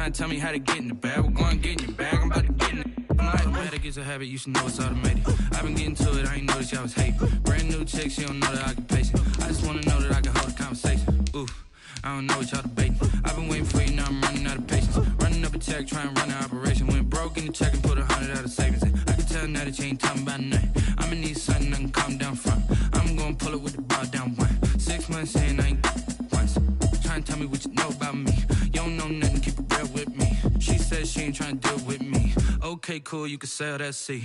trying to tell me how to get in the bag. We're going to get in your bag, I'm about to get in it. Automatic is a habit, you should know it's automated. I've been getting to it, I ain't noticed y'all was hating. Brand new chick, she don't know that I can pace it. I just wanna know that I can hold a conversation. Ooh, I don't know what y'all debating. I've been waiting for you, now I'm running out of patience. Running up a check, trying to run an operation. Went broke in the check and put 100 out of savings in. I can tell now that you ain't talking about nothing. I'ma need something I can calm down from. I'm gonna pull it with the bar down one. 6 months in, I ain't once. Trying to tell me what you know about me. You don't know nothing, keep it real with me. She said she ain't trying to deal with me. Okay, cool, you can sell that seat.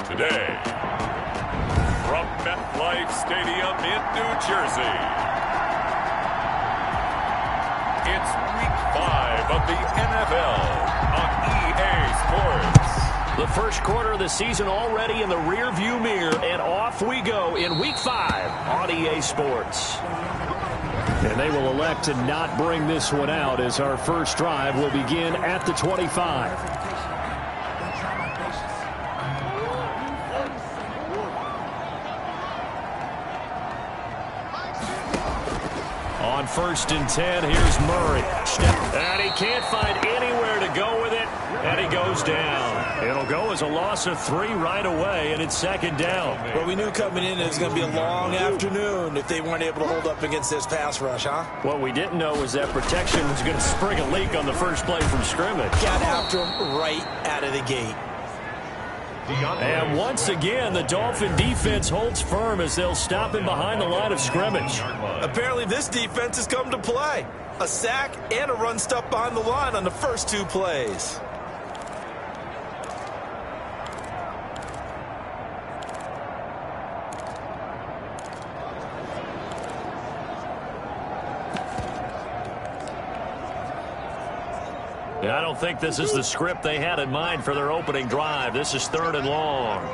Today, from MetLife Stadium in New Jersey, it's Week 5 of the NFL on EA Sports. The first quarter of the season already in the rear-view mirror, and off we go in Week 5 on EA Sports. And they will elect to not bring this one out as our first drive will begin at the 25. On 1st and 10, here's Murray. And he can't find anywhere to go with it, and he goes down. It'll go as a loss of 3 right away, and it's 2nd down. Well, we knew coming in it was going to be a long afternoon if they weren't able to hold up against this pass rush, huh? What we didn't know was that protection was going to spring a leak on the first play from scrimmage. Got after him right out of the gate. And once again, the Dolphin defense holds firm as they'll stop him behind the line of scrimmage. Apparently this defense has come to play. A sack and a run stop behind the line on the first 2 plays. I don't think this is the script they had in mind for their opening drive. This is 3rd and long.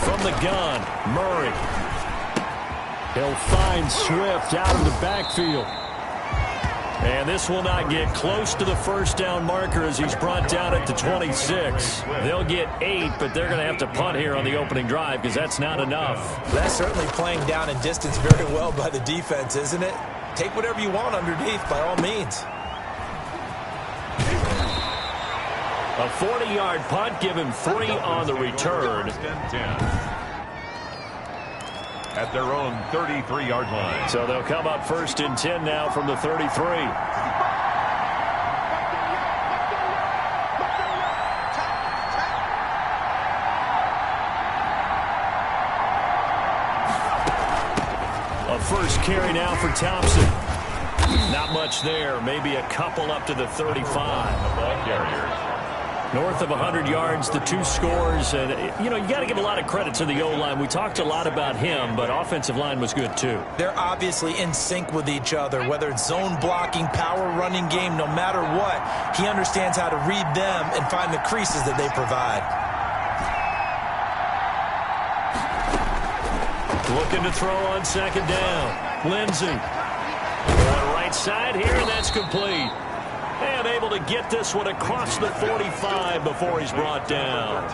From the gun, Murray. He'll find Swift out of the backfield. And this will not get close to the first down marker as he's brought down at the 26. They'll get 8, but they're going to have to punt here on the opening drive because that's not enough. That's certainly playing down in distance very well by the defense, isn't it? Take whatever you want underneath, by all means. A 40-yard punt, give him 3 on the return. At their own 33-yard line. So they'll come up 1st and 10 now from the 33. A first carry now for Thompson. Not much there. Maybe a couple up to the 35. The ball carriers. North of 100 yards, the 2 scores. And, you know, you got to give a lot of credit to the O-line. We talked a lot about him, but offensive line was good, too. They're obviously in sync with each other, whether it's zone blocking, power running game, no matter what. He understands how to read them and find the creases that they provide. Looking to throw on 2nd down. Lindsey. On right side here, and that's complete. And able to get this one across the 45 before he's brought down.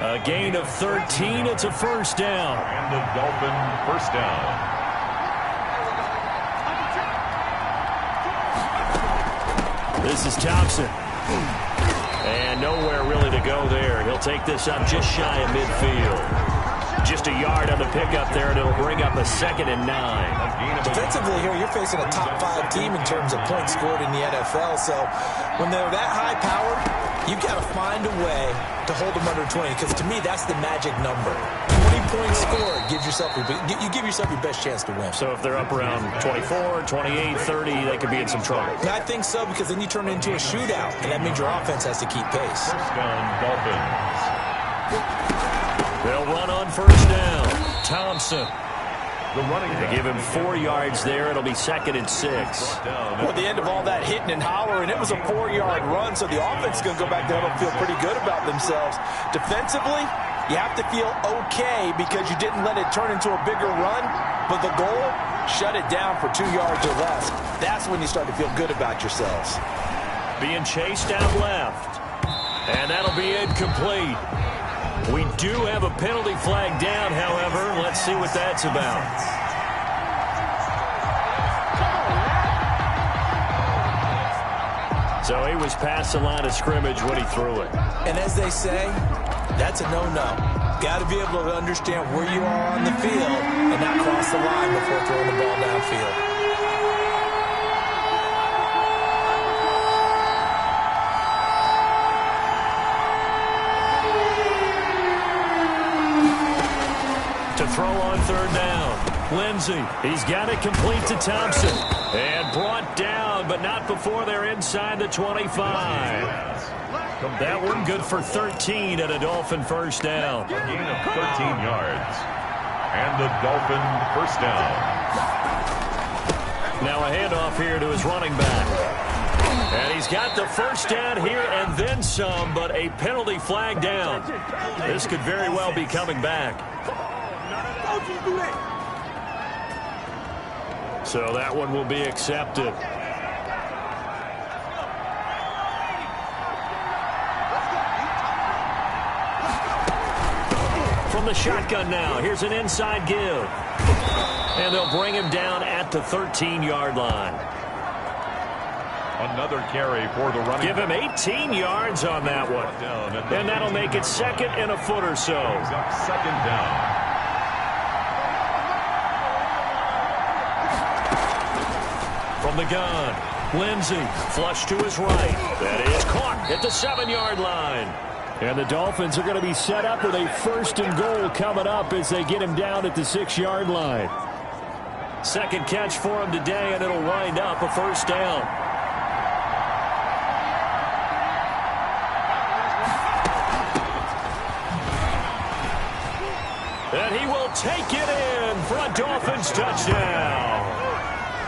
A gain of 13. It's a first down. And the Dolphin first down. This is Thompson. And nowhere really to go there. He'll take this up just shy of midfield. Just a yard on the pickup there, and it'll bring up a 2nd and 9. Defensively here, you're facing a top 5 team in terms of points scored in the NFL. So when they're that high-powered, you've got to find a way to hold them under 20. Because to me, that's the magic number. 20 points scored gives yourself you give yourself your best chance to win. So if they're up around 24, 28, 30, they could be in some trouble. And I think so, because then you turn it into a shootout, and that means your offense has to keep pace. First down, Dolphins. They'll run on 1st down. Thompson. They give him 4 yards there. It'll be 2nd and 6. Well, at the end of all that hitting and hollering, it was a 4-yard run, so the offense is going to go back there and feel pretty good about themselves. Defensively, You have to feel okay because you didn't let it turn into a bigger run, but the goal, shut it down for 2 yards or less. That's when you start to feel good about yourselves. Being chased out left. And that'll be incomplete. We do have a penalty flag down, however. Let's see what that's about. So he was past the line of scrimmage when he threw it. And as they say, that's a no-no. Got to be able to understand where you are on the field and not cross the line before throwing the ball downfield. To throw on third down. Lindsey, he's got it complete to Thompson. And brought down, but not before they're inside the 25. That one good for 13 at a Dolphin first down. A gain of 13 yards. And the Dolphin first down. Now a handoff here to his running back. And he's got the first down here and then some, but a penalty flag down. This could very well be coming back. So that one will be accepted. From the shotgun now, here's an inside give. And they'll bring him down at the 13-yard line. Another carry for the running. Give him 18 yards on that one. And that'll make it second and a foot or so. Second down. From the gun, Lindsey, flush to his right. That is caught at the 7-yard line. And the Dolphins are going to be set up with a first and goal coming up as they get him down at the 6-yard line. Second catch for him today, and it'll wind up a first down. And he will take it in for a Dolphins touchdown.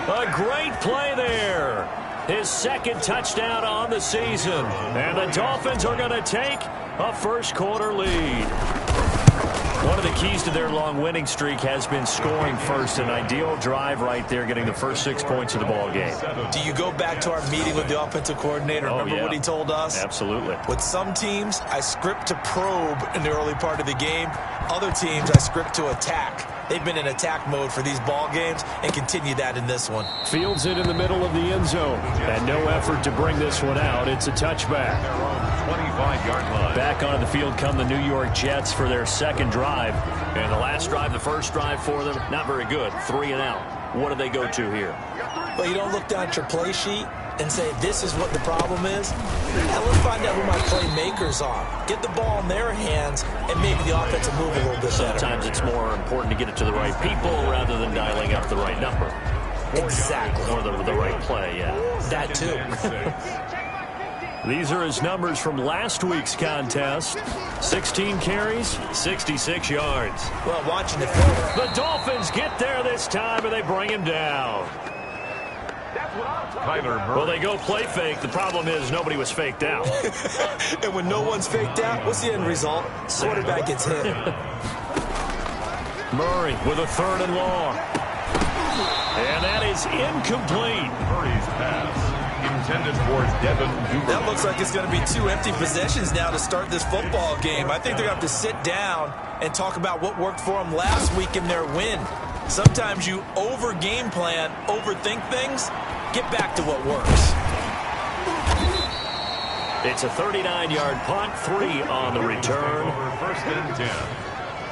A great play there. His second touchdown on the season. And the Dolphins are going to take a first-quarter lead. One of the keys to their long winning streak has been scoring first. An ideal drive right there, getting the first 6 points of the ball game. Do you go back to our meeting with the offensive coordinator? Remember what he told us? Absolutely. With some teams, I script to probe in the early part of the game. Other teams, I script to attack. They've been in attack mode for these ball games and continue that in this one. Fields it in the middle of the end zone. And no effort to bring this one out. It's a touchback. 25-yard line. Back onto the field come the New York Jets for their second drive. And the last drive, the first drive for them, not very good. 3 and out. What do they go to here? Well, you don't look down at your play sheet and say, this is what the problem is. Now let's find out who my playmakers are. Get the ball in their hands, and maybe the offense will move a little bit better. Sometimes it's more important to get it to the right people rather than dialing up the right number. Exactly. Or the right play, yeah. That too. These are his numbers from last week's contest. 16 carries, 66 yards. Well, watching the film. The Dolphins get there this time, and they bring him down. Kyler Murray. Well, they go play fake. The problem is nobody was faked out. And when no one's faked out, what's the end result? Quarterback gets hit. Murray with a 3rd and long. And that is incomplete. Murray's pass intended for Devin Duvernay. That looks like it's going to be 2 empty possessions now to start this football game. I think they're going to have to sit down and talk about what worked for them last week in their win. Sometimes you over-game plan, overthink things. Get back to what works. It's a 39-yard punt, 3 on the return. First and 10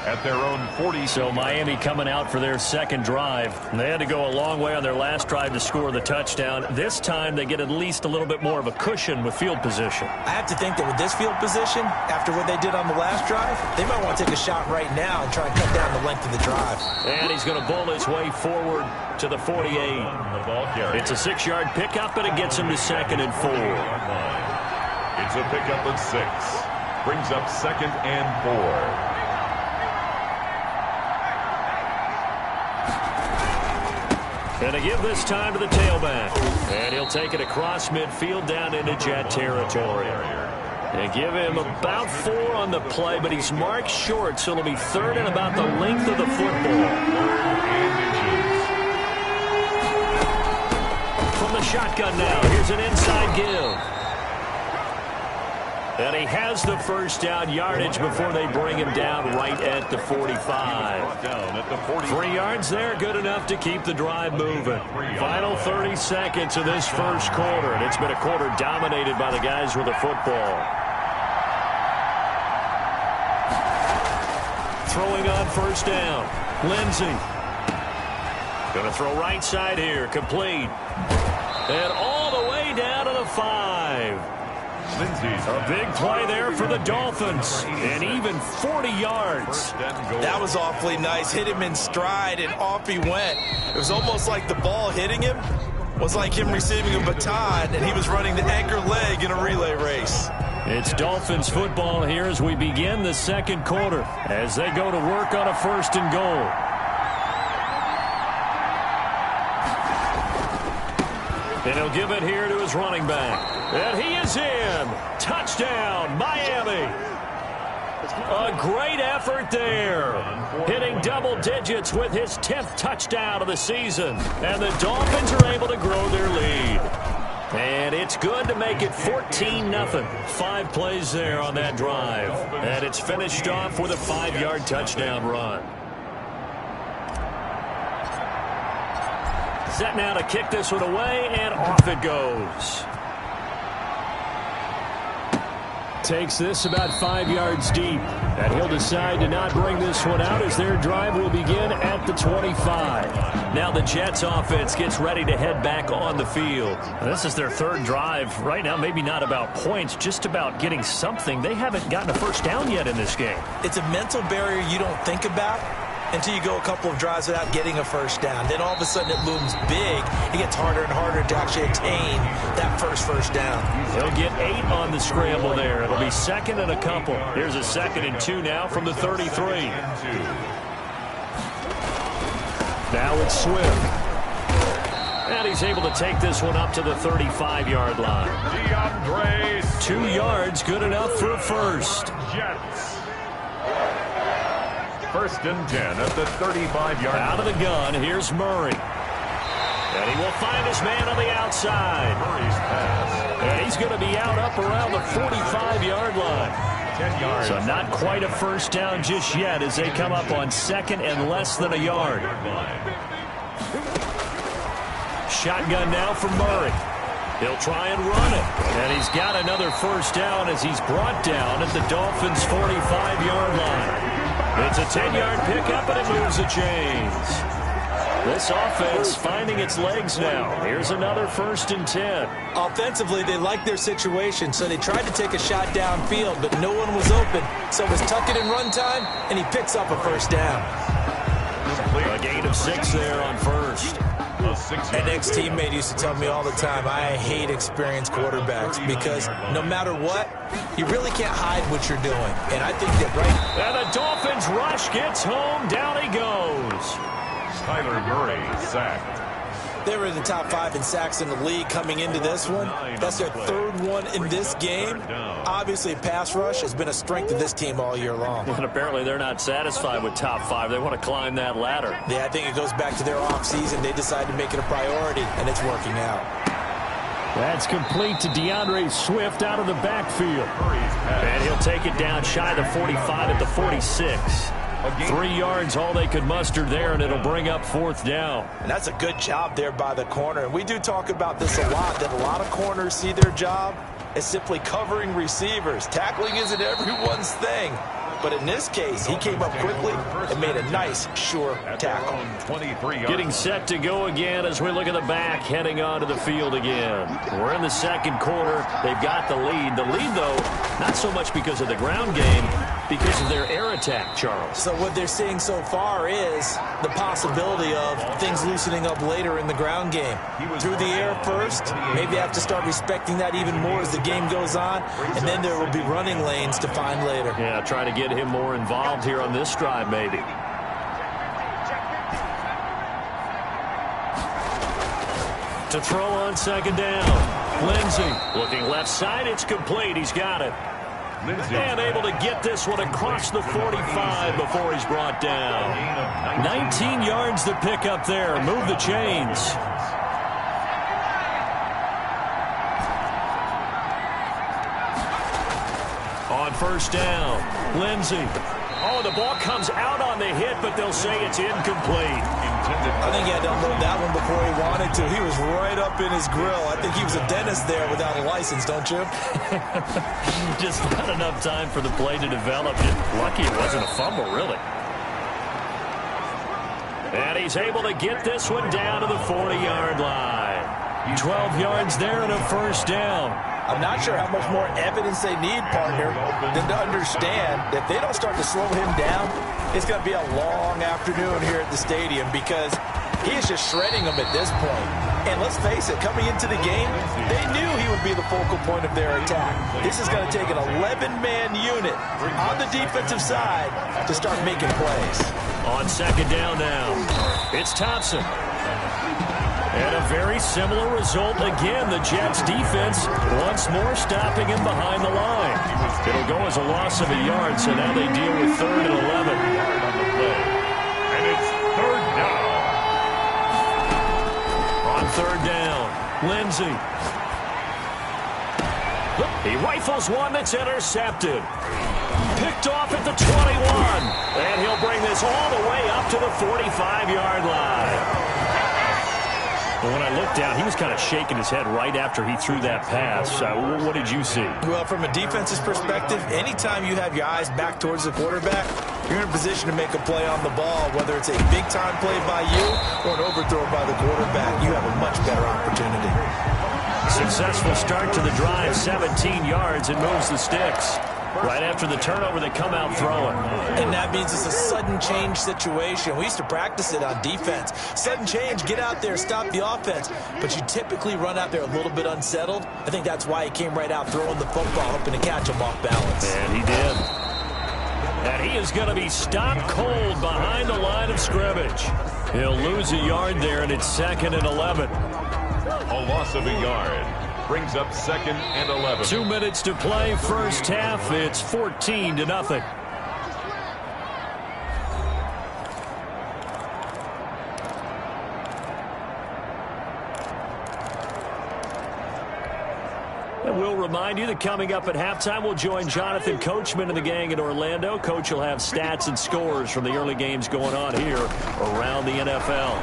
at their own 40. So Miami coming out for their second drive. They had to go a long way on their last drive to score the touchdown. This time they get at least a little bit more of a cushion with field position. I have to think that with this field position, after what they did on the last drive, they might want to take a shot right now and try and cut down the length of the drive. And he's going to bowl his way forward to the 48. The ball carrier. It's a 6-yard pickup, and it gets him to 2nd and 4. It's a pickup of 6. Brings up 2nd and 4. And to give this time to the tailback. And he'll take it across midfield down into Jet territory. They give him about 4 on the play, but he's marked short, so it'll be 3rd and about the length of the football. From the shotgun now, here's an inside give. And he has the first down yardage before they bring him down right at the 45. 3 yards there, good enough to keep the drive moving. Final 30 seconds of this first quarter, and it's been a quarter dominated by the guys with the football. Throwing on first down, Lindsey. Going to throw right side here, complete. And all the way down to the 5. A big play there for the Dolphins, and even 40 yards. That was awfully nice. Hit him in stride, and off he went. It was almost like the ball hitting him was like him receiving a baton, and he was running the anchor leg in a relay race. It's Dolphins football here as we begin the second quarter, as they go to work on a 1st and goal. And he'll give it here to his running back. And he is in. Touchdown, Miami. A great effort there. Hitting double digits with his 10th touchdown of the season. And the Dolphins are able to grow their lead. And it's good to make it 14-0. 5 plays there on that drive. And it's finished off with a 5-yard touchdown run. Set now to kick this one away, and off it goes. Takes this about 5 yards deep, and he'll decide to not bring this one out as their drive will begin at the 25. Now the Jets offense gets ready to head back on the field. This is their 3rd drive. Right now, maybe not about points, just about getting something. They haven't gotten a first down yet in this game. It's a mental barrier you don't think about until you go a couple of drives without getting a first down. Then all of a sudden it looms big. It gets harder and harder to actually attain that first down. He'll get 8 on the scramble there. It'll be 2nd and a couple. Here's a 2nd and 2 now from the 33. Now it's Swift. And he's able to take this one up to the 35-yard line. 2 yards, good enough for a first. Jets. 1st and 10 at the 35-yard line. Out of the gun, here's Murray. And he will find his man on the outside. Murray's pass. And he's going to be out up around the 45-yard line. 10 yards. So not quite a first down just yet as they come up on 2nd and less than a yard. Shotgun now for Murray. He'll try and run it. And he's got another first down as he's brought down at the Dolphins' 45-yard line. It's a 10-yard pickup, and it moves the chains. This offense finding its legs now. Here's another 1st and 10. Offensively, they like their situation, so they tried to take a shot downfield, but no one was open. So it was tuck it in run time, and he picks up a first down. A gain of 6 there on first. An ex-teammate used to tell me all the time, I hate experienced quarterbacks because no matter what, you really can't hide what you're doing. And I think that And the Dolphins rush gets home. Down he goes. Kyler Murray sacked. they were in the top 5 in sacks in the league coming into this one. That's their 3rd one in this game. Obviously, pass rush has been a strength of this team all year long. And apparently they're not satisfied with top 5. They want to climb that ladder. Yeah, I think it goes back to their offseason. They decided to make it a priority, and it's working out. That's complete to DeAndre Swift out of the backfield. And he'll take it down shy of the 45 at the 46. 3 yards, all they could muster there, and it'll bring up 4th down. And that's a good job there by the corner. And we do talk about this a lot, that a lot of corners see their job as simply covering receivers. Tackling isn't everyone's thing. But in this case, he came up quickly and made a nice, sure tackle. Getting set to go again as we look at the back, heading onto the field again. We're in the second quarter. They've got the lead. The lead, though, not so much because of the ground game, because of their air attack, Charles. So what they're seeing so far is the possibility of things loosening up later in the ground game. Through the air first, maybe have to start respecting that even more as the game goes on, and then there will be running lanes to find later. Yeah, try to get him more involved here on this drive, maybe. To throw on second down. Lindsey looking left side. It's complete. He's got it. And able to get this one across the 45 before he's brought down. 19 yards to pick up there. Move the chains. On first down, Lindsey. Oh, the ball comes out on the hit, but they'll say it's incomplete. I think he had to unload that one before he wanted to. He was right up in his grill. I think he was a dentist there without a license, don't you? Just not enough time for the play to develop. Just lucky it wasn't a fumble, really. And he's able to get this one down to the 40-yard line. 12 yards there and a first down. I'm not sure how much more evidence they need, partner, than to understand that if they don't start to slow him down, it's going to be a long afternoon here at the stadium because he is just shredding them at this point. And let's face it, coming into the game, they knew he would be the focal point of their attack. This is going to take an 11-man unit on the defensive side to start making plays. On second down now, it's Thompson. And a very similar result again. The Jets defense once more stopping him behind the line. It'll go as a loss of a yard, so now they deal with 3rd and 11. And it's 3rd down. On 3rd down, Lindsey. He rifles one that's intercepted. Picked off at the 21. And he'll bring this all the way up to the 45-yard line. Well, when I looked down, he was kind of shaking his head right after he threw that pass. What did you see? Well, from a defense's perspective, anytime you have your eyes back towards the quarterback, you're in a position to make a play on the ball, whether it's a big-time play by you or an overthrow by the quarterback. You have a much better opportunity. Successful start to the drive, 17 yards, and moves the sticks. Right after the turnover, they come out throwing. And that means it's a sudden change situation. We used to practice it on defense. Sudden change, get out there, stop the offense. But you typically run out there a little bit unsettled. I think that's why he came right out throwing the football, hoping to catch him off balance. And he did. And he is going to be stopped cold behind the line of scrimmage. He'll lose a yard there, and it's 2nd and 11. A loss of a yard. Brings up 2nd and 11. 2 minutes to play, first half. It's 14-0. And we'll remind you that coming up at halftime, we'll join Jonathan Coachman and the gang in Orlando. Coach will have stats and scores from the early games going on here around the NFL.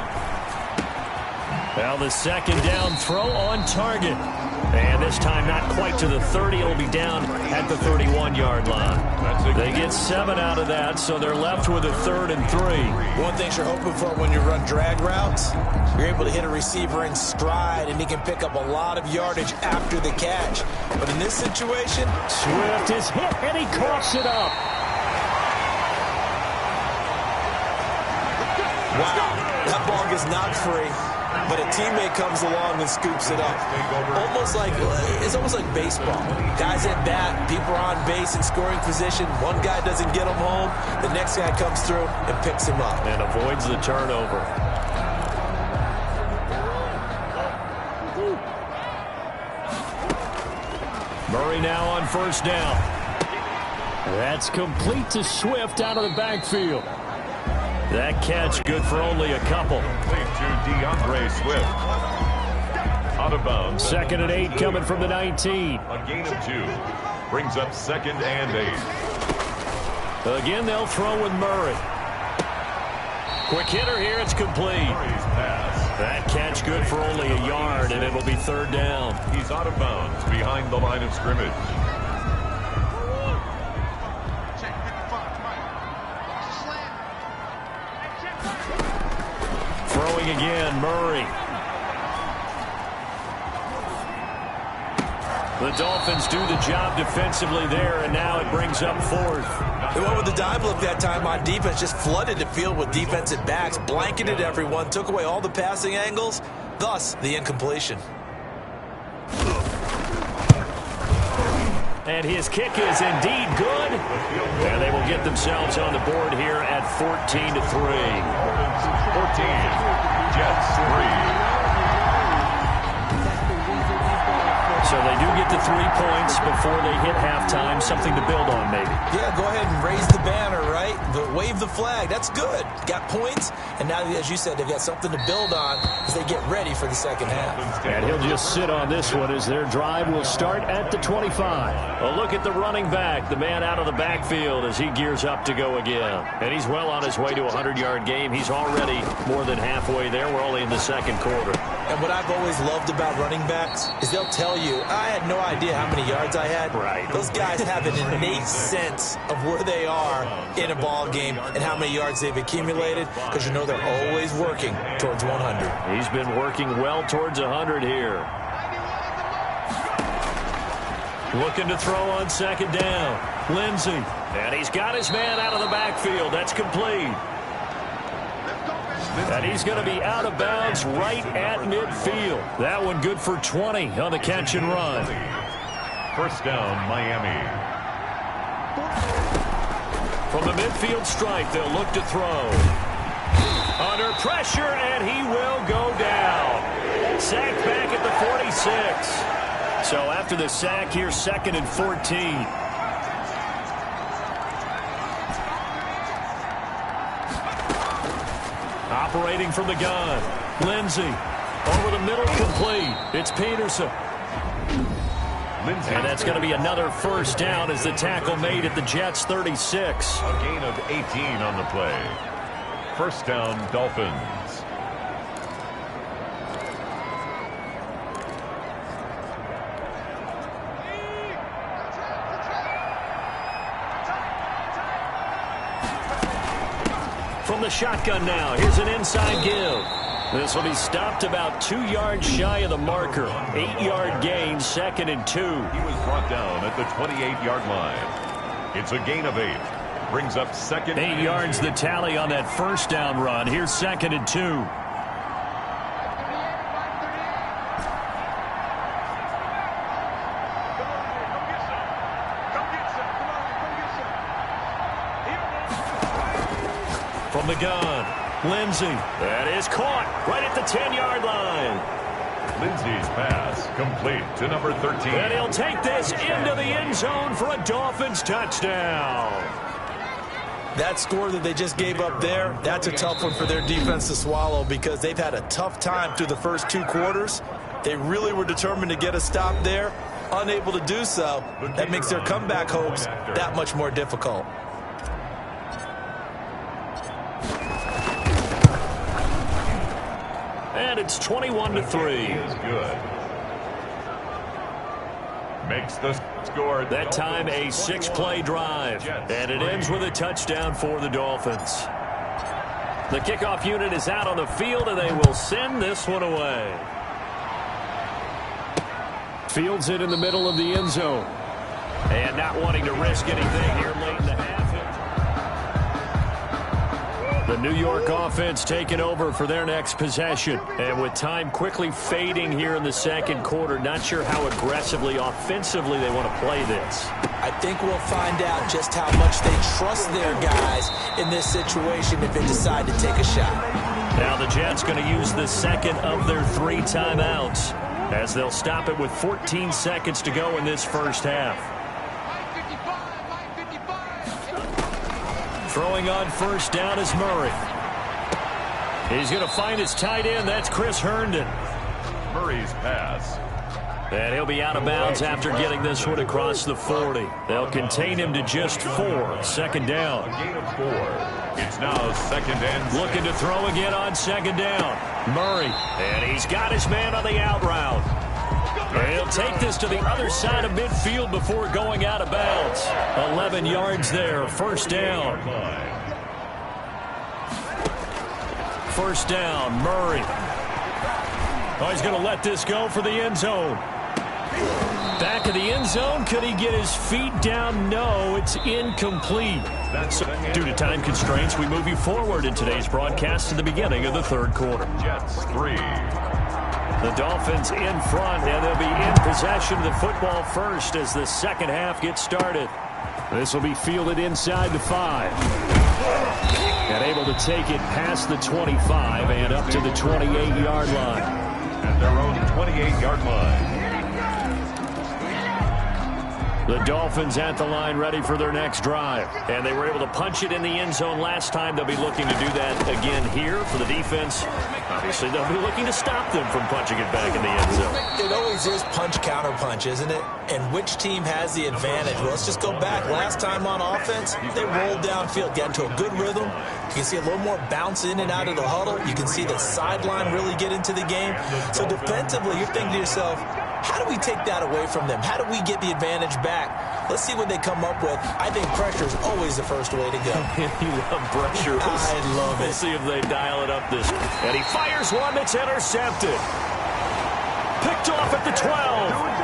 Now the second down throw on target. And this time not quite to the 30. It'll be down at the 31-yard line. They get 7 out of that, so they're left with a 3rd and 3. One thing you're hoping for when you run drag routes, you're able to hit a receiver in stride, and he can pick up a lot of yardage after the catch. But in this situation, Swift is hit, and he coughs it up. wow, that ball gets knocked free. But a teammate comes along and scoops it up. It's almost like baseball. Guys at bat, people are on base in scoring position. One guy doesn't get him home. The next guy comes through and picks him up. And avoids the turnover. Murray now on first down. That's complete to Swift out of the backfield. That catch good for only a couple. To DeAndre Swift. Out of bounds. 2nd and 8 coming from the 19. A gain of 2. Brings up 2nd and 8. Again, they'll throw with Murray. Quick hitter here. It's complete. Murray's pass. That catch good for only a yard, and it'll be 3rd down. He's out of bounds behind the line of scrimmage. Throwing again, Murray. The Dolphins do the job defensively there, and now it brings up 4th. They went with the dime look that time on defense, just flooded the field with defensive backs, blanketed everyone, took away all the passing angles, thus the incompletion. And his kick is indeed good. And they will get themselves on the board here at 14-3. 14. Jets 3. So they do get the 3 points before they hit halftime. Something to build on, maybe. Yeah, go ahead and raise the banner, right? Wave the flag. That's good. Got points, and now, as you said, they've got something to build on as they get ready for the second half. And he'll just sit on this one as their drive will start at the 25. A look at the running back, the man out of the backfield as he gears up to go again. And he's well on his way to a 100-yard game. He's already more than halfway there. We're only in the second quarter. And what I've always loved about running backs is they'll tell you, I had no idea how many yards I had. Right. Those guys have an innate sense of where they are in a ball game and how many yards they've accumulated, because you know they're always working towards 100. He's been working well towards 100 here. Looking to throw on second down. Lindsey. And he's got his man out of the backfield. That's complete. And he's going to be out of bounds right at midfield. That one good for 20 on the catch and run. First down, Miami. From the midfield stripe, they'll look to throw. Under pressure, and he will go down. Sacked back at the 46. So after the sack, here's 2nd and 14. Operating from the gun. Lindsey. Over the middle, complete. It's Peterson. And that's going to be another first down as the tackle made at the Jets' 36. A gain of 18 on the play. First down, Dolphins. From the shotgun now, here's an inside give. This will be stopped about 2 yards shy of the marker. 8-yard gain, 2nd and 2. He was brought down at the 28-yard line. It's a gain of 8. Brings up 2nd. 8 yards the tally on that first down run. Here's 2nd and 2. From the gun, Lindsey. That is caught right at the 10-yard line. Lindsey's pass complete to number 13. And he'll take this into the end zone for a Dolphins touchdown. That score that they just gave up there, that's a tough one for their defense to swallow, because they've had a tough time through the first 2 quarters. They really were determined to get a stop there. Unable to do so, that makes their comeback hopes that much more difficult. And it's 21-3. Is good. Makes the score. That time a 6-play drive. And it ends with a touchdown for the Dolphins. The kickoff unit is out on the field, and they will send this one away. Fields it in the middle of the end zone. And not wanting to risk anything here late in the half. The New York offense taking over for their next possession. And with time quickly fading here in the second quarter, not sure how aggressively, offensively they want to play this. I think we'll find out just how much they trust their guys in this situation if they decide to take a shot. Now the Jets going to use the second of their 3 timeouts as they'll stop it with 14 seconds to go in this first half. Throwing on first down is Murray. He's going to find his tight end. That's Chris Herndon. Murray's pass. And he'll be out of bounds after getting this one across the 40. They'll contain him to just 4. Second down. A gain of 4. It's now 2nd and 6. Looking to throw again on second down. Murray. And he's got his man on the out route. And he'll take this to the other side of midfield before going out of bounds. 11 yards there. First down. First down, Murray. Oh, he's going to let this go for the end zone. Back of the end zone. Could he get his feet down? No, it's incomplete. So, due to time constraints, we move you forward in today's broadcast to the beginning of the third quarter. Jets 3. The Dolphins in front, and they'll be in possession of the football first as the second half gets started. This will be fielded inside the 5. And able to take it past the 25 and up to the 28-yard line. At their own 28-yard line. The Dolphins at the line ready for their next drive. And they were able to punch it in the end zone last time. They'll be looking to do that again here for the defense. Obviously, they'll be looking to stop them from punching it back in the end zone. It always is punch-counter-punch, isn't it? And which team has the advantage? Well, let's just go back. Last time on offense, they rolled downfield, got into a good rhythm. You can see a little more bounce in and out of the huddle. You can see the sideline really get into the game. So defensively, you're thinking to yourself, how do we take that away from them? How do we get the advantage back? Let's see what they come up with. I think pressure is always the first way to go. You love pressure. I love it. We'll see if they dial it up this. And he fires one that's intercepted. Picked off at the 12.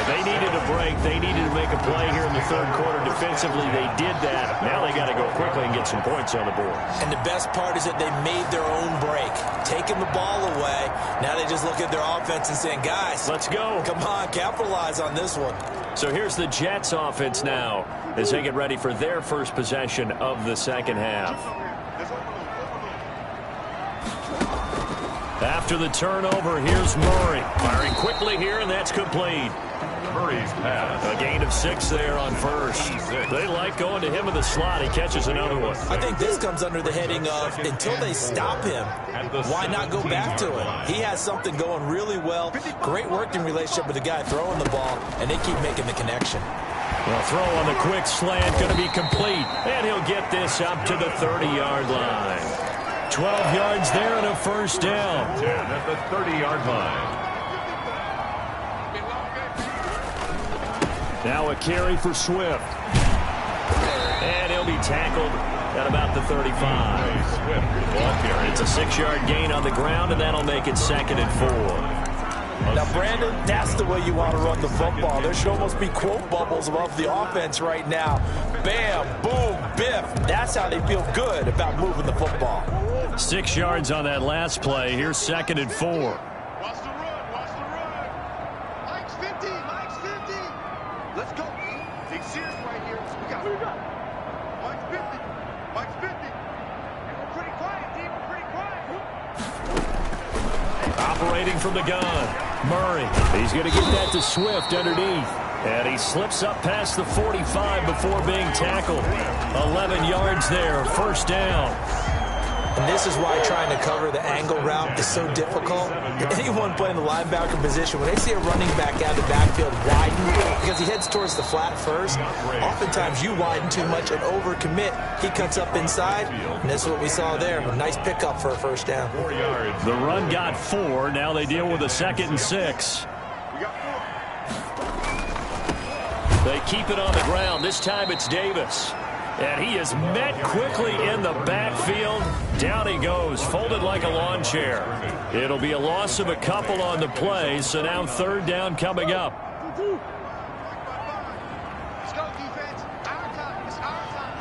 They needed a break. They needed to make a play here in the third quarter. Defensively, they did that. Now they got to go quickly and get some points on the board. And the best part is that they made their own break. Taking the ball away. Now they just look at their offense and saying, guys, let's go. Come on, capitalize on this one. So here's the Jets offense now as they get ready for their first possession of the second half. After the turnover, here's Murray. Firing quickly here, and that's complete. Murray's pass. A gain of 6 there on first. They like going to him in the slot. He catches another one. I think this comes under the heading of until they stop him, why not go back to him? He has something going really well. Great working relationship with the guy throwing the ball, and they keep making the connection. Well, throw on the quick slant, going to be complete. And he'll get this up to the 30-yard line. 12 yards there and a first down. 10 at the 30-yard line. Now a carry for Swift. And he'll be tackled at about the 35. It's a 6-yard gain on the ground, and that'll make it 2nd and 4. Now, Brandon, that's the way you want to run the football. There should almost be quote bubbles above the offense right now. Bam, boom, biff. That's how they feel good about moving the football. 6 yards on that last play. Here's 2nd and 4. Watch the run, watch the run. Mike's 50, Mike's 50. Let's go. Big serious right here. We got it. Mike's 50, Mike's 50. And we're pretty quiet, team. We're pretty quiet. Operating from the gun. Murray. He's going to get that to Swift underneath. And he slips up past the 45 before being tackled. 11 yards there. First down. And this is why trying to cover the angle route is so difficult. Anyone playing the linebacker position, when they see a running back out of the backfield widen, because he heads towards the flat first, oftentimes you widen too much and overcommit. He cuts up inside, and this is what we saw there. A nice pickup for a first down. 4 yards. The run got 4. Now they deal with a 2nd and 6. They keep it on the ground. This time it's Davis. And he is met quickly in the backfield. Down he goes, folded like a lawn chair. It'll be a loss of a couple on the play, so now 3rd down coming up. Let's go, defense. Our time. It's our time.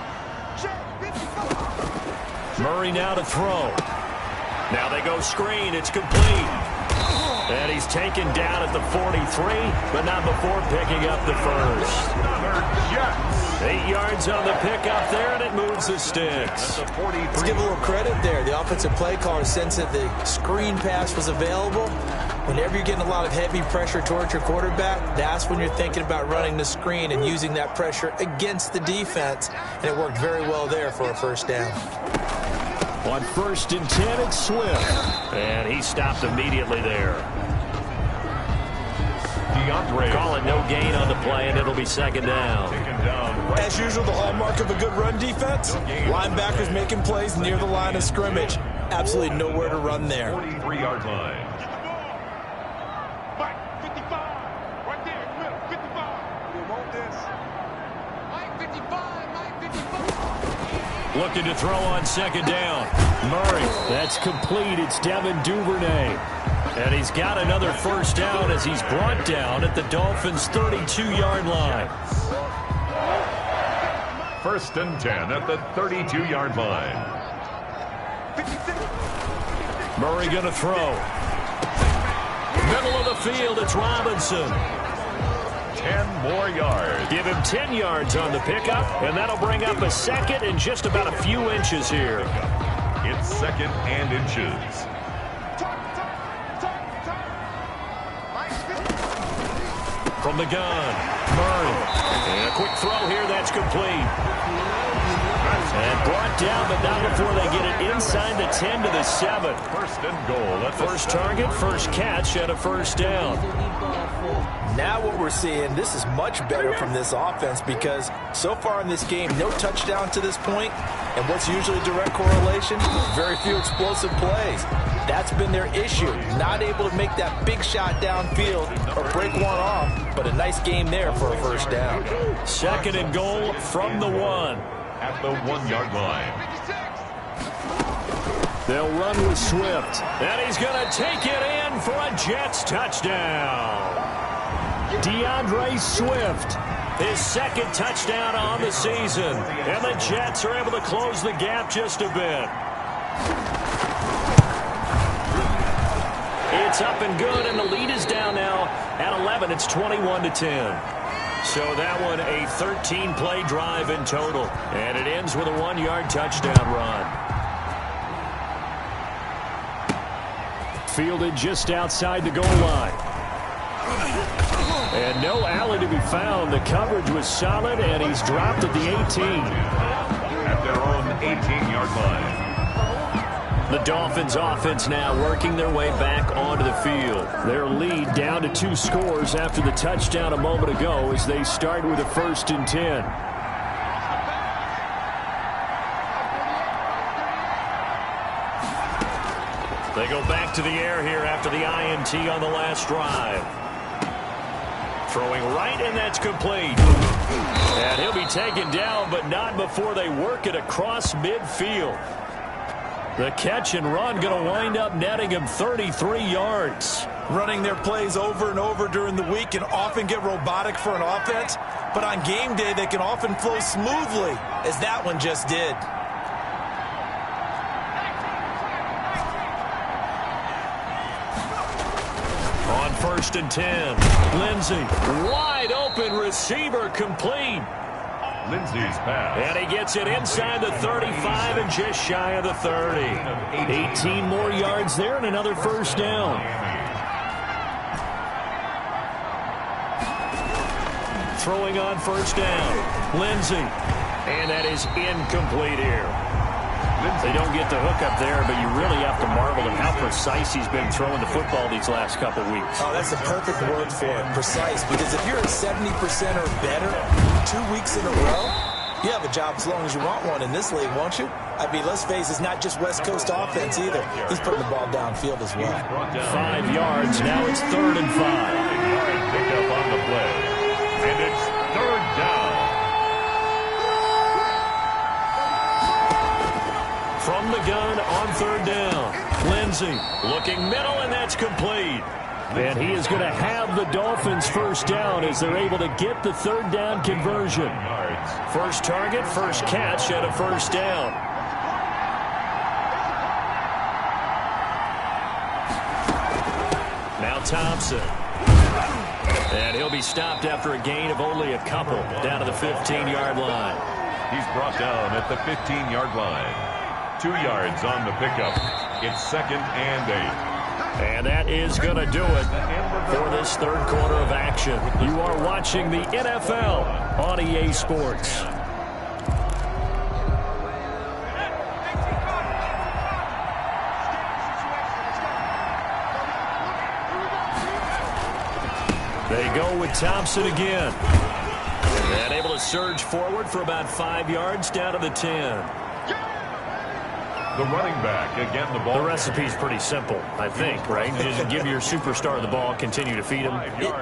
Check. 54. Murray now to throw. Now they go screen. It's complete. And he's taken down at the 43, but not before picking up the first. 8 yards on the pickup there, and it moves the sticks. Let's give a little credit there. The offensive play caller sensed that the screen pass was available. Whenever you're getting a lot of heavy pressure towards your quarterback, that's when you're thinking about running the screen and using that pressure against the defense. And it worked very well there for a first down. On 1st and 10, it's Swift. And he stopped immediately there. Call it no gain on the play, and it'll be 2nd down. As usual, the hallmark of a good run defense, linebackers making plays near the line of scrimmage. Absolutely nowhere to run there. 43-yard line. Mike, 55. Right there in the middle. 55. We want this. Mike, 55. Mike, 55. Looking to throw on 2nd down. Murray, that's complete. It's Devin Duvernay. And he's got another first down as he's brought down at the Dolphins' 32-yard line. 1st and 10 at the 32-yard line. Murray going to throw. Middle of the field, it's Robinson. 10 more yards. Give him 10 yards on the pickup, and that'll bring up a 2nd and just about a few inches here. It's 2nd and inches. From the gun, Murray. And a quick throw here, that's complete. And brought down, but not before they get it inside the 10 to the 7. First and goal. First target, first catch, and a first down. Now what we're seeing, this is much better from this offense because so far in this game, no touchdown to this point. And what's usually direct correlation? Very few explosive plays. That's been their issue. Not able to make that big shot downfield or break one off, but a nice game there for a first down. Second and goal from the 1. At the 1-yard line. They'll run with Swift. And he's going to take it in for a Jets touchdown. DeAndre Swift, his second touchdown on the season. And the Jets are able to close the gap just a bit. It's up and good, and the lead is down now at 11. It's 21-10. So that one a 13-play drive in total. And it ends with a 1-yard touchdown run. Fielded just outside the goal line. And no alley to be found. The coverage was solid, and he's dropped at the 18. At their own 18-yard line. The Dolphins offense now working their way back onto the field. Their lead down to 2 scores after the touchdown a moment ago as they start with a 1st and 10. They go back to the air here after the INT on the last drive. Throwing right, and that's complete. And he'll be taken down, but not before they work it across midfield. The catch and run going to wind up netting him 33 yards. Running their plays over and over during the week can often get robotic for an offense, but on game day they can often flow smoothly, as that one just did. On 1st and 10, Lindsey, wide open receiver, complete. Lindsey's pass. And he gets it inside the 35 and just shy of the 30. 18 more yards there and another first down. Throwing on first down, Lindsey. And that is incomplete here. They don't get the hook up there, but you really have to marvel at how precise he's been throwing the football these last couple weeks. Oh, that's the perfect word for it, precise, because if you're at 70% or better 2 weeks in a row, you have a job as long as you want one in this league, won't you? I mean, let's face it, it's not just West Coast offense either. He's putting the ball downfield as well. 5 yards, now it's 3rd and 5. Pick up on the play. And it's 3rd down. From the gun on 3rd down. Lindsey looking middle, and that's complete. And he is going to have the Dolphins first down as they're able to get the 3rd down conversion. First target, first catch, and a first down. Now Thompson. And he'll be stopped after a gain of only a couple down to the 15-yard line. He's brought down at the 15-yard line. 2 yards on the pickup. It's 2nd and 8. And that is going to do it for this 3rd quarter of action. You are watching the NFL on EA Sports. They go with Thompson again. And able to surge forward for about 5 yards down to the 10. The running back, again, the ball. The recipe's pretty simple, I think, right? Just give your superstar the ball, continue to feed him.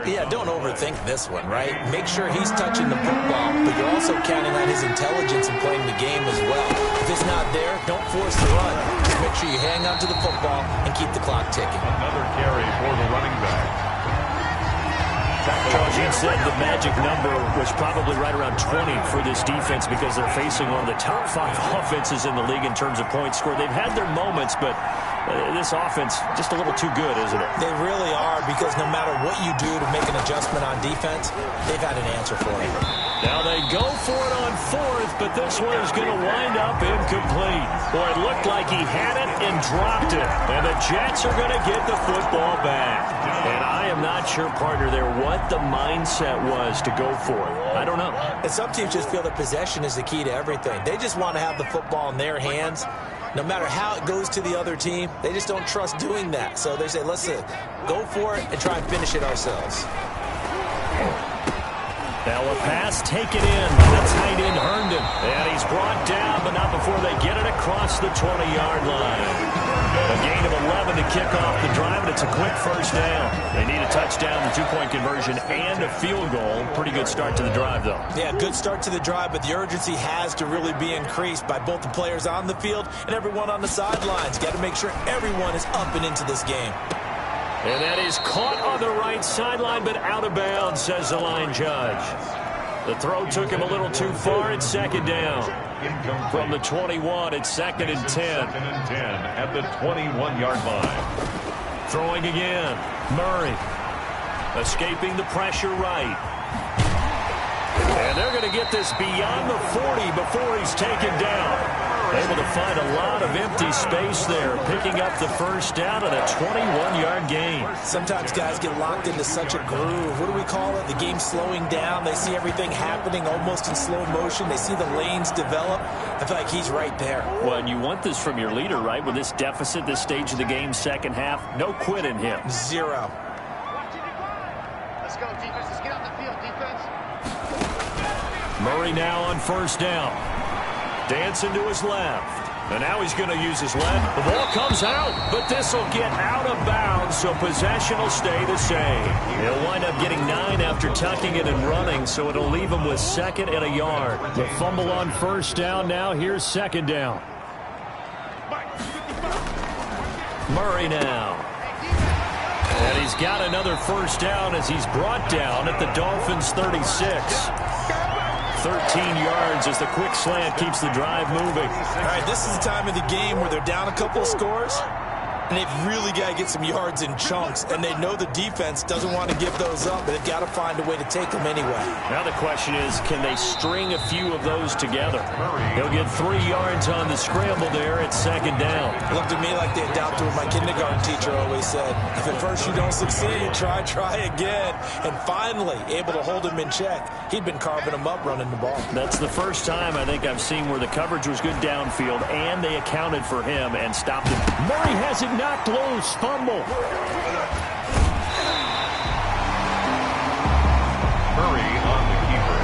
Yeah, don't overthink this one, right? Make sure he's touching the football, but you're also counting on his intelligence in playing the game as well. If it's not there, don't force the run. Just make sure you hang on to the football and keep the clock ticking. Another carry for the running back. Coach, you said the magic number was probably right around 20 for this defense because they're facing one of the top 5 offenses in the league in terms of points scored. They've had their moments, but this offense just a little too good, isn't it? They really are, because no matter what you do to make an adjustment on defense, they've had an answer for it. Now they go for it on fourth, but this one is going to wind up incomplete. Boy, it looked like he had it and dropped it. And the Jets are going to get the football back. And I am not sure, partner, there what the mindset was to go for it. I don't know. And some teams just feel that possession is the key to everything. They just want to have the football in their hands. No matter how it goes to the other team, they just don't trust doing that. So they say, let's go for it and try and finish it ourselves. Now a pass taken in by the tight end Herndon. And he's brought down, but not before they get it across the 20-yard line. A gain of 11 to kick off the drive, and it's a quick first down. They need a touchdown, the two-point conversion, and a field goal. Pretty good start to the drive, though. Yeah, good start to the drive, but the urgency has to really be increased by both the players on the field and everyone on the sidelines. Got to make sure everyone is up and into this game. And that is caught on the right sideline, but out of bounds, says the line judge. The throw took him a little too far. It's second down. From the 21, it's second and 10. Second and 10 at the 21-yard line. Throwing again. Murray. Escaping the pressure right. And they're going to get this beyond the 40 before he's taken down. Able to find a lot of empty space there, picking up the first down and a 21-yard gain. Sometimes guys get locked into such a groove. What do we call it? The game slowing down. They see everything happening almost in slow motion. They see the lanes develop. I feel like he's right there. Well, and you want this from your leader, right? With this deficit, this stage of the game, second half, no quit in him. Zero. Let's go, defense. Let's get on the field, defense. Murray now on first down. Dancing to his left. And now he's going to use his left. The ball comes out, but this will get out of bounds, so possession will stay the same. He'll wind up getting 9 after tucking it and running, so it'll leave him with second and a yard. The fumble on first down now. Here's second down. Murray now. And he's got another first down as he's brought down at the Dolphins' 36. 13 yards as the quick slant keeps the drive moving. All right, this is the time of the game where they're down a couple of scores, and they've really got to get some yards in chunks, and they know the defense doesn't want to give those up, but they've got to find a way to take them anyway. Now the question is, can they string a few of those together? He'll get 3 yards on the scramble there at second down. It looked to me like they adopted what my kindergarten teacher always said. If at first you don't succeed, try again. And finally, able to hold him in check. He'd been carving him up running the ball. That's the first time I think I've seen where the coverage was good downfield, and they accounted for him and stopped him. Murray has it knocked loose. Fumble. Murray on the keeper.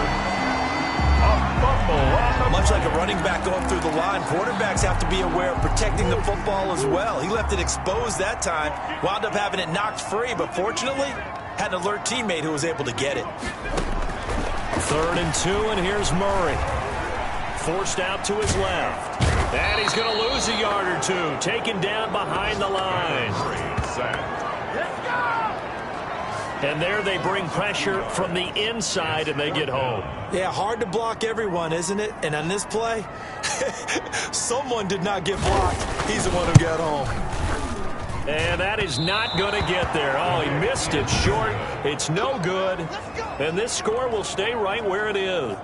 A fumble. Much like a running back going through the line, quarterbacks have to be aware of protecting the football as well. He left it exposed that time, wound up having it knocked free, but fortunately, had an alert teammate who was able to get it. 3rd and 2, and here's Murray. Forced out to his left. And he's going to lose a yard or two. Taken down behind the line. And there they bring pressure from the inside, and they get home. Yeah, hard to block everyone, isn't it? And on this play, someone did not get blocked. He's the one who got home. And that is not going to get there. Oh, he missed it short. It's no good. And this score will stay right where it is.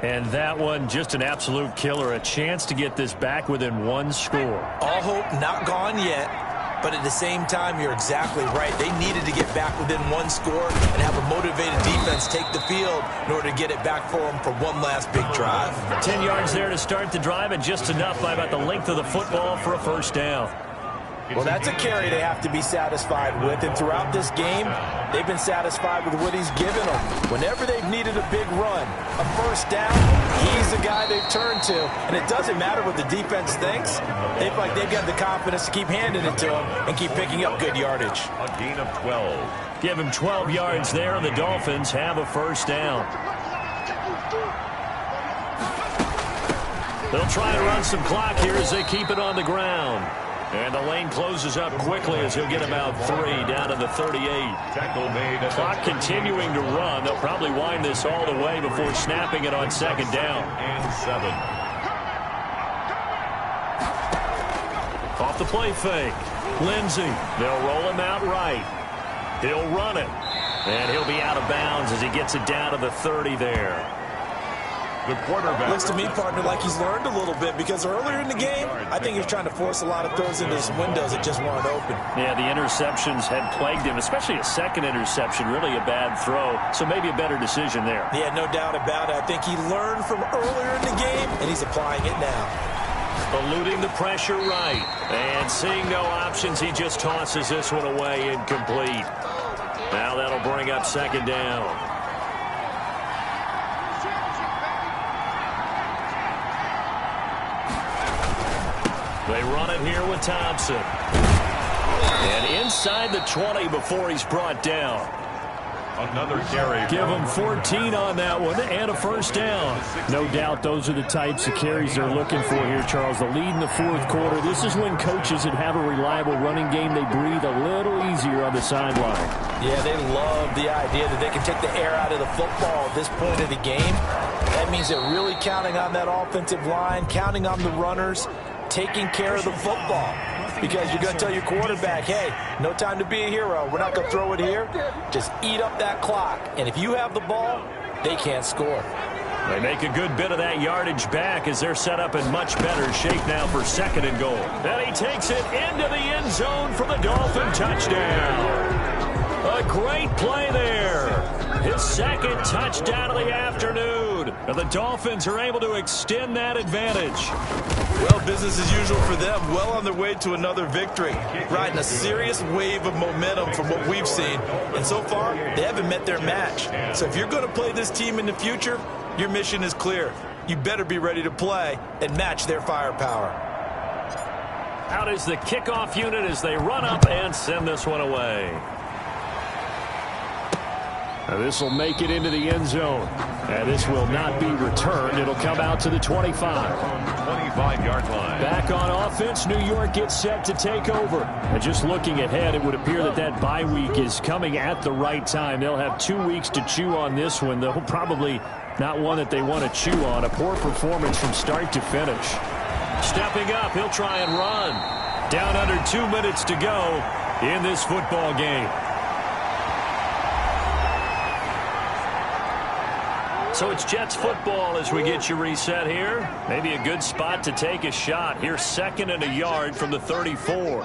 And that one, just an absolute killer. A chance to get this back within 1 score. All hope not gone yet, but at the same time, you're exactly right. They needed to get back within 1 score and have a motivated defense take the field in order to get it back for them for one last big drive. 10 yards there to start the drive, and just enough by about the length of the football for a first down. It's Well, that's a carry they have to be satisfied with. And throughout this game, they've been satisfied with what he's given them. Whenever they've needed a big run, a first down, he's the guy they've turned to. And it doesn't matter what the defense thinks. They feel like they've got the confidence to keep handing it to him and keep picking up good yardage. A gain of 12. Give him 12 yards there, and the Dolphins have a first down. They'll try and run some clock here as they keep it on the ground. And the lane closes up quickly as he'll get about 3 down to the 38. Tackle made. Clock continuing to run. They'll probably wind this all the way before snapping it on second down. And 7. Off the play fake. Lindsey. They'll roll him out right. He'll run it. And he'll be out of bounds as he gets it down to the 30 there. The quarterback. Looks to me, partner, like he's learned a little bit because earlier in the game, I think he was trying to force a lot of throws into some windows that just weren't open. Yeah, the interceptions had plagued him, especially a second interception, really a bad throw. So maybe a better decision there. Yeah, no doubt about it. I think he learned from earlier in the game, and he's applying it now. Eluding the pressure right. And seeing no options, he just tosses this one away incomplete. Now that'll bring up second down. They run it here with Thompson. And inside the 20 before he's brought down. Another carry. Give him 14 on that one and a first down. No doubt those are the types of carries they're looking for here, Charles. The lead in the fourth quarter. This is when coaches that have a reliable running game, they breathe a little easier on the sideline. Yeah, they love the idea that they can take the air out of the football at this point of the game. That means they're really counting on that offensive line, counting on the runners, taking care of the football. Because you're going to tell your quarterback, hey, no time to be a hero. We're not going to throw it here. Just eat up that clock. And if you have the ball, they can't score. They make a good bit of that yardage back as they're set up in much better shape now for second and goal. And he takes it into the end zone for the Dolphin touchdown. A great play there. His second touchdown of the afternoon. And the Dolphins are able to extend that advantage. Well, business as usual for them. Well on their way to another victory. Riding a serious wave of momentum from what we've seen. And so far, they haven't met their match. So if you're going to play this team in the future, your mission is clear. You better be ready to play and match their firepower. Out is the kickoff unit as they run up and send this one away. Now this will make it into the end zone. And this will not be returned. It'll come out to the 25. 25-yard line. Back on offense, New York gets set to take over. And just looking ahead, it would appear that that bye week is coming at the right time. They'll have 2 weeks to chew on this one, though probably not one that they want to chew on. A poor performance from start to finish. Stepping up, he'll try and run. Down under 2 minutes to go in this football game. So it's Jets football as we get you reset here. Maybe a good spot to take a shot. Here's second and a yard from the 34.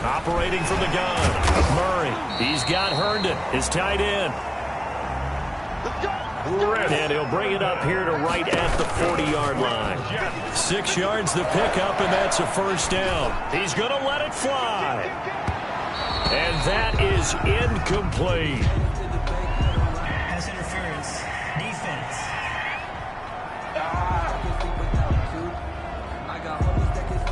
Operating from the gun. Murray. He's got Herndon, his tight end. And he'll bring it up here to right at the 40-yard line. 6 yards the pickup, and that's a first down. He's going to let it fly. And that is incomplete. Pass interference. Defense.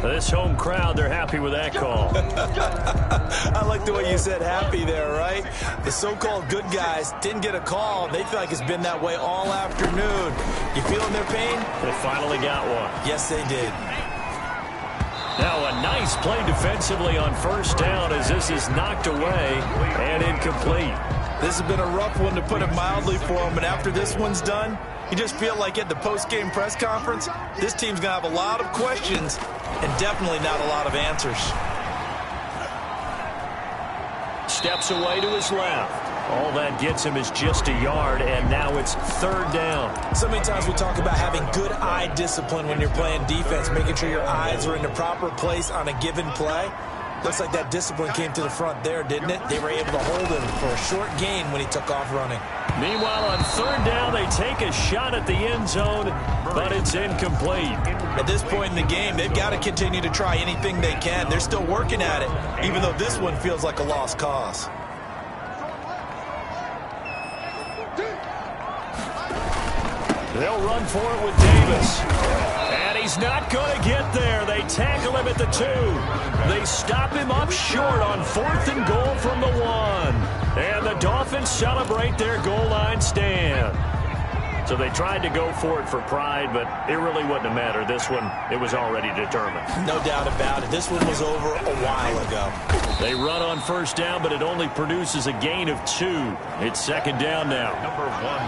This home crowd, they're happy with that call. I like the way you said happy there, right? The so-called good guys didn't get a call. They feel like it's been that way all afternoon. You feeling their pain? They finally got one. Yes, they did. Now a nice play defensively on first down as this is knocked away and incomplete. This has been a rough one, to put it mildly, for them. And after this one's done, you just feel like at the post-game press conference, this team's going to have a lot of questions and definitely not a lot of answers. Steps away to his left. All that gets him is just a yard, and now it's third down. So many times we talk about having good eye discipline when you're playing defense, making sure your eyes are in the proper place on a given play. Looks like that discipline came to the front there, didn't it? They were able to hold him for a short gain when he took off running. Meanwhile, on third down, they take a shot at the end zone, but it's incomplete. At this point in the game, they've got to continue to try anything they can. They're still working at it, even though this one feels like a lost cause. They'll run for it with Davis. And he's not going to get there. They tackle him at the 2. They stop him up short on 4th and goal from the 1. And the Dolphins celebrate their goal line stand. So they tried to go for it for pride, but it really wouldn't have mattered. This one, it was already determined. No doubt about it. This one was over a while ago. They run on first down, but it only produces a gain of 2. It's second down now.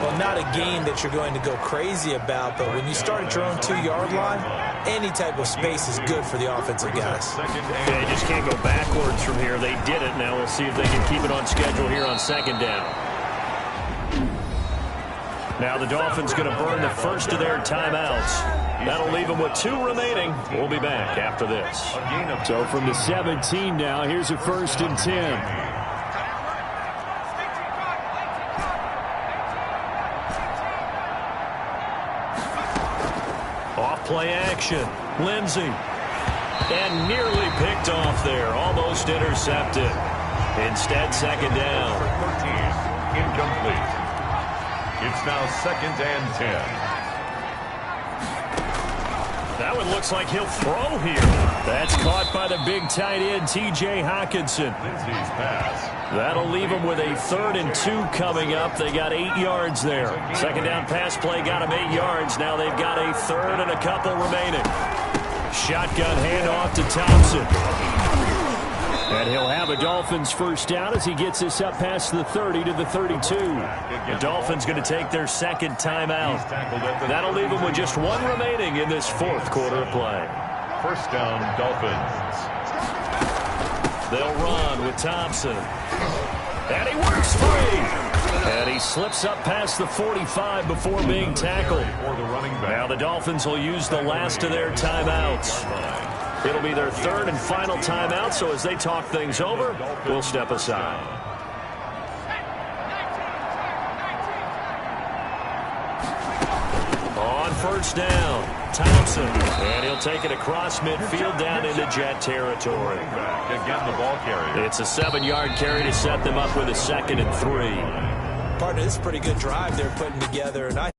Well, not a gain that you're going to go crazy about, but when you start at your own 2-yard line, any type of space is good for the offensive guys. They just can't go backwards from here. They did it. Now we'll see if they can keep it on schedule here on second down. Now the Dolphins going to burn the first of their timeouts. That'll leave them with 2 remaining. We'll be back after this. So from the 17 now, here's a 1st and 10. Off play action. Lindsey. And nearly picked off there. Almost intercepted. Instead, second down. 13. Incomplete. It's now 2nd and 10. That one looks like he'll throw here. That's caught by the big tight end, T.J. Hockenson. Lindsey's pass. That'll leave them with a 3rd and 2 coming up. They got 8 yards there. Second down pass play got them 8 yards. Now they've got a 3rd and a couple remaining. Shotgun handoff to Thompson. And he'll have a Dolphins first down as he gets this up past the 30 to the 32. The Dolphins going to take their second timeout. That'll leave them with just 1 remaining in this 4th quarter of play. First down, Dolphins. They'll run with Thompson. And he works free. And he slips up past the 45 before being tackled. Now the Dolphins will use the last of their timeouts. It'll be their 3rd and final timeout, so as they talk things over, we'll step aside. On first down, Thompson. And he'll take it across midfield down into Jet territory. Again, the ball carrier. It's a 7-yard carry to set them up with a 2nd and 3. Partner, this is a pretty good drive they're putting together, and I